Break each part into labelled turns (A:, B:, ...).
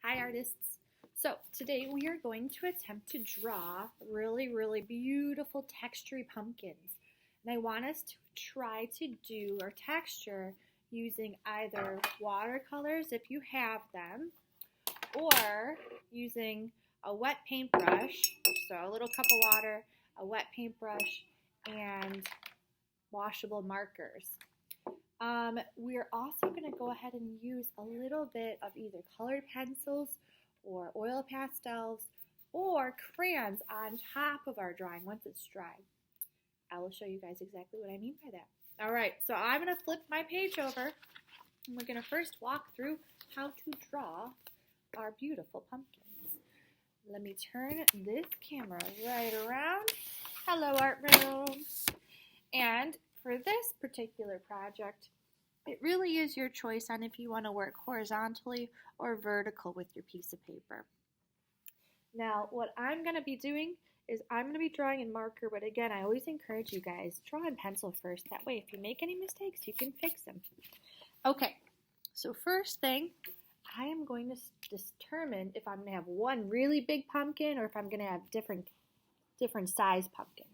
A: Hi artists! So today we are going to attempt to draw really beautiful textury pumpkins. And I want us to try to do our texture using either watercolors if you have them, or using a wet paintbrush, so a little cup of water, a wet paintbrush, and washable markers. We're also going to go ahead and use a little bit of either colored pencils or oil pastels or crayons on top of our drawing once it's dry. I will show you guys exactly what I mean by that. Alright, so I'm going to flip my page over and we're going to first walk through how to draw our beautiful pumpkins. Let me turn this camera right around. Hello, art room. And for this particular project, it really is your choice on if you want to work horizontally or vertical with your piece of paper. Now, what I'm going to be doing is I'm going to be drawing in marker, but again, I always encourage you guys, draw in pencil first. That way, if you make any mistakes, you can fix them. Okay, so first thing, I am going to determine if I'm going to have one really big pumpkin or if I'm going to have different size pumpkins.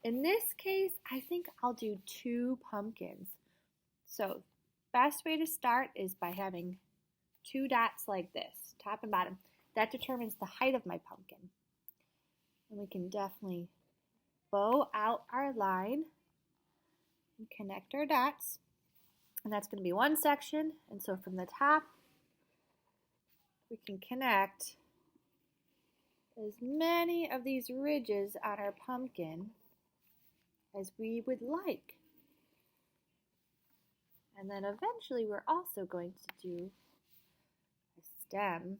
A: In this case, I think I'll do 2 pumpkins. So, best way to start is by having 2 dots like this, top and bottom. That determines the height of my pumpkin. And we can definitely bow out our line and connect our dots. And that's going to be one section. And so from the top, we can connect as many of these ridges on our pumpkin as we would like. And then eventually we're also going to do a stem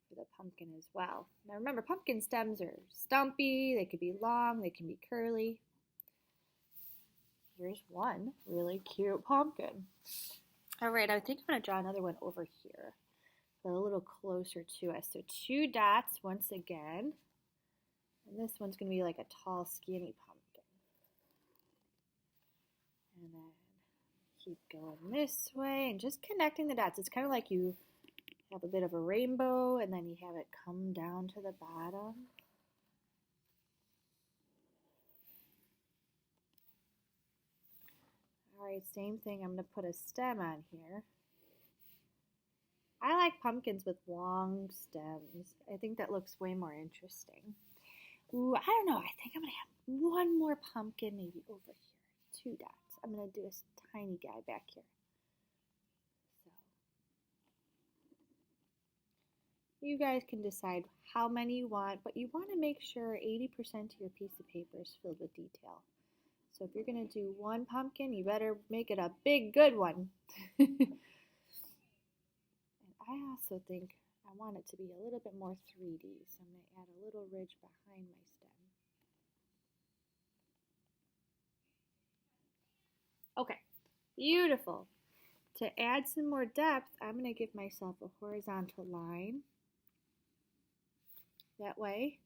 A: for the pumpkin as well. Now remember, pumpkin stems are stumpy, they could be long, they can be curly. Here's one really cute pumpkin. Alright, I think I'm going to draw another one over here, a little closer to us. So 2 dots once again. And this one's going to be like a tall, skinny pumpkin. And then keep going this way and just connecting the dots. It's kind of like you have a bit of a rainbow and then you have it come down to the bottom. Alright, same thing. I'm going to put a stem on here. I like pumpkins with long stems. I think that looks way more interesting. Ooh, I don't know. I think I'm going to have one more pumpkin maybe over here. 2 dots. I'm going to do a tiny guy back here. So you guys can decide how many you want, but you want to make sure 80% of your piece of paper is filled with detail. So if you're going to do 1 pumpkin, you better make it a big, good one. And I also think I want it to be a little bit more 3D, so I'm going to add a little ridge behind my stem. Okay, beautiful. To add some more depth, I'm going to give myself a horizontal line. That way,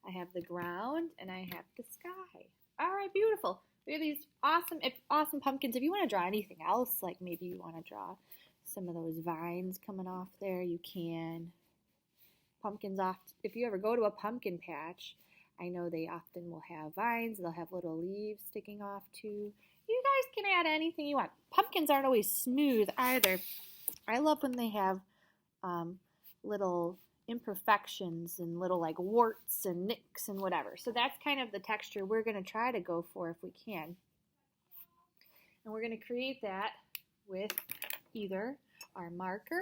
A: I have the ground and I have the sky. All right, beautiful. We have these awesome pumpkins. If you want to draw anything else, like maybe you want to draw some of those vines coming off there, you can. Pumpkins if you ever go to a pumpkin patch, I know they often will have vines. They'll have little leaves sticking off too. You guys can add anything you want. Pumpkins aren't always smooth either. I love when they have little imperfections and little like warts and nicks and whatever. So that's kind of the texture we're going to try to go for if we can. And we're going to create that with either our marker.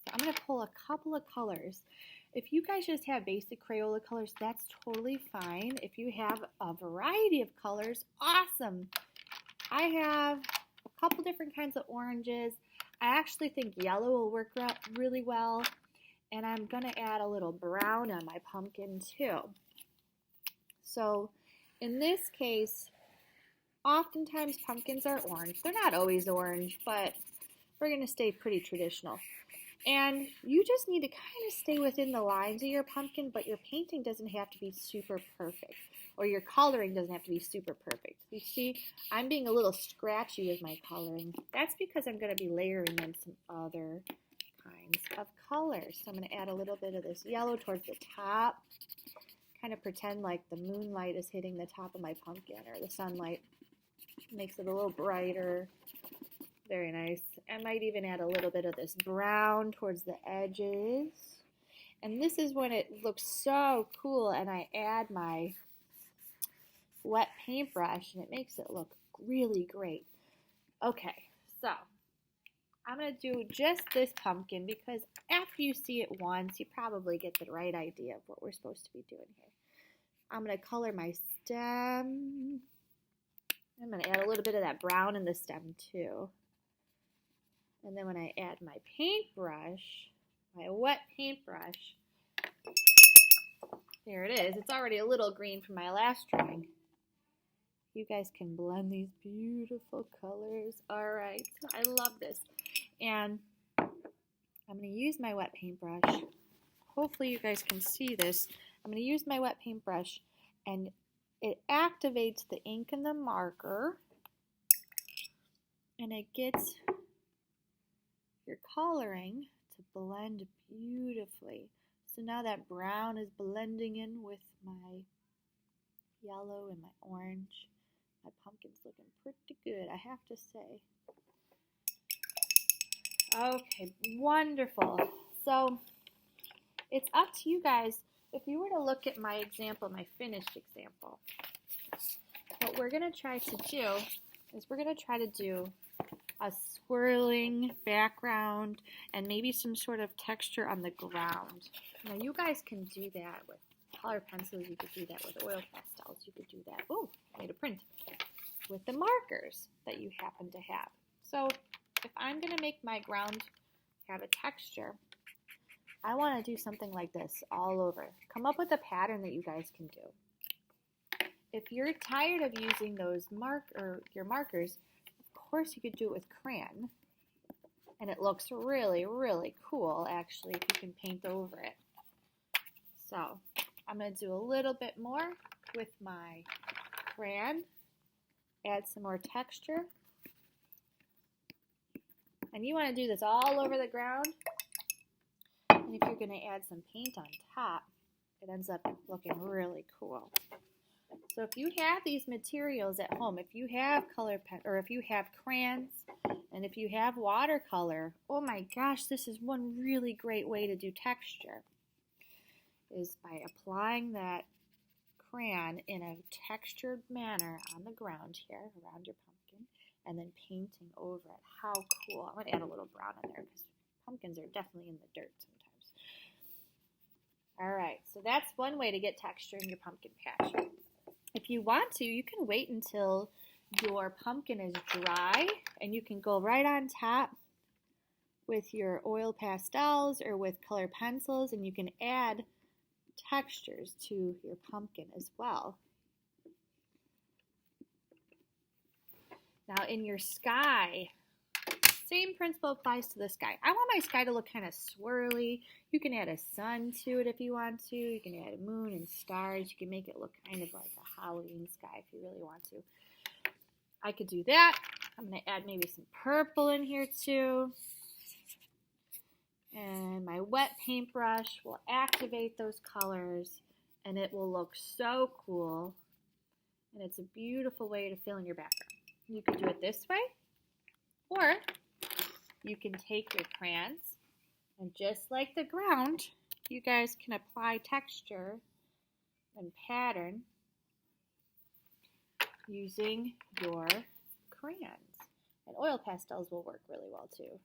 A: So I'm going to pull a couple of colors. If you guys just have basic Crayola colors, that's totally fine. If you have a variety of colors, awesome. I have a couple different kinds of oranges. I actually think yellow will work really well. And I'm going to add a little brown on my pumpkin too. So in this case, oftentimes pumpkins are orange. They're not always orange, but we're going to stay pretty traditional. And you just need to kind of stay within the lines of your pumpkin, but your painting doesn't have to be super perfect. or your coloring doesn't have to be super perfect. You see, I'm being a little scratchy with my coloring. That's because I'm going to be layering in some other kinds of colors. So I'm going to add a little bit of this yellow towards the top. Kind of pretend like the moonlight is hitting the top of my pumpkin, or the sunlight makes it a little brighter. Very nice. I might even add a little bit of this brown towards the edges. And this is when it looks so cool, and I add my wet paintbrush, and it makes it look really great. Okay, so I'm going to do just this pumpkin because after you see it once, you probably get the right idea of what we're supposed to be doing here. I'm going to color my stem. I'm going to add a little bit of that brown in the stem too. And then when I add my paintbrush, my wet paintbrush, there it is. It's already a little green from my last drawing. You guys can blend these beautiful colors. All right, I love this. And I'm going to use my wet paintbrush. Hopefully you guys can see this. I'm going to use my wet paintbrush, and it activates the ink and the marker, and it gets your coloring to blend beautifully. So now that brown is blending in with my yellow and my orange. My pumpkin's looking pretty good, I have to say. Okay, wonderful. So it's up to you guys. If you were to look at my example, my finished example, what we're going to try to do is we're going to try to do a swirling background and maybe some sort of texture on the ground. Now you guys can do that with color pencils, you could do that with oil pastels, you could do that, oh, I made a print, with the markers that you happen to have. So if I'm going to make my ground have a texture, I want to do something like this all over. Come up with a pattern that you guys can do. If you're tired of using those your markers, of course you could do it with crayon, and it looks really, really cool actually if you can paint over it. So I'm going to do a little bit more with my crayon, add some more texture, and you want to do this all over the ground. And if you're going to add some paint on top, it ends up looking really cool. So if you have these materials at home, if you have color pen, or if you have crayons, and if you have watercolor, oh my gosh, this is one really great way to do texture, is by applying that crayon in a textured manner on the ground here, around your pumpkin, and then painting over it. How cool. I'm going to add a little brown in there because pumpkins are definitely in the dirt sometimes. All right, so that's one way to get texture in your pumpkin patch. If you want to, you can wait until your pumpkin is dry, and you can go right on top with your oil pastels or with color pencils, and you can add textures to your pumpkin as well. Now in your sky, same principle applies to the sky. I want my sky to look kind of swirly. You can add a sun to it if you want to. You can add a moon and stars. You can make it look kind of like a Halloween sky if you really want to. I could do that. I'm going to add maybe some purple in here too. And my wet paintbrush will activate those colors, and it will look so cool. And it's a beautiful way to fill in your background. You could do it this way, or you can take your crayons, and just like the ground, you guys can apply texture and pattern using your crayons. And oil pastels will work really well too.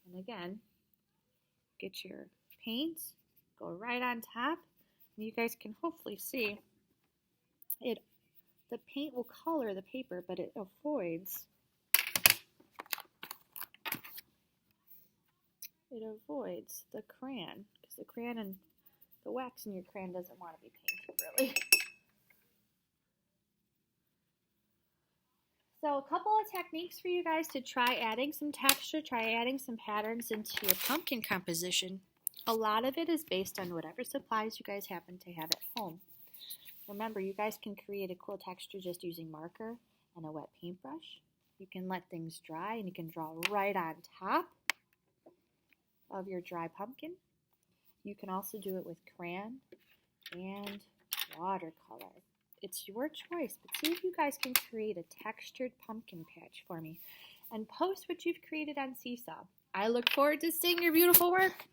A: And again, get your paint, go right on top, and you guys can hopefully see it. The paint will color the paper, but it avoids the crayon, because the crayon and the wax in your crayon doesn't want to be painted really. So a couple of techniques for you guys to try adding some texture, try adding some patterns into your pumpkin composition. A lot of it is based on whatever supplies you guys happen to have at home. Remember, you guys can create a cool texture just using marker and a wet paintbrush. You can let things dry and you can draw right on top of your dry pumpkin. You can also do it with crayon and watercolor. It's your choice, but see if you guys can create a textured pumpkin patch for me and post what you've created on Seesaw. I look forward to seeing your beautiful work.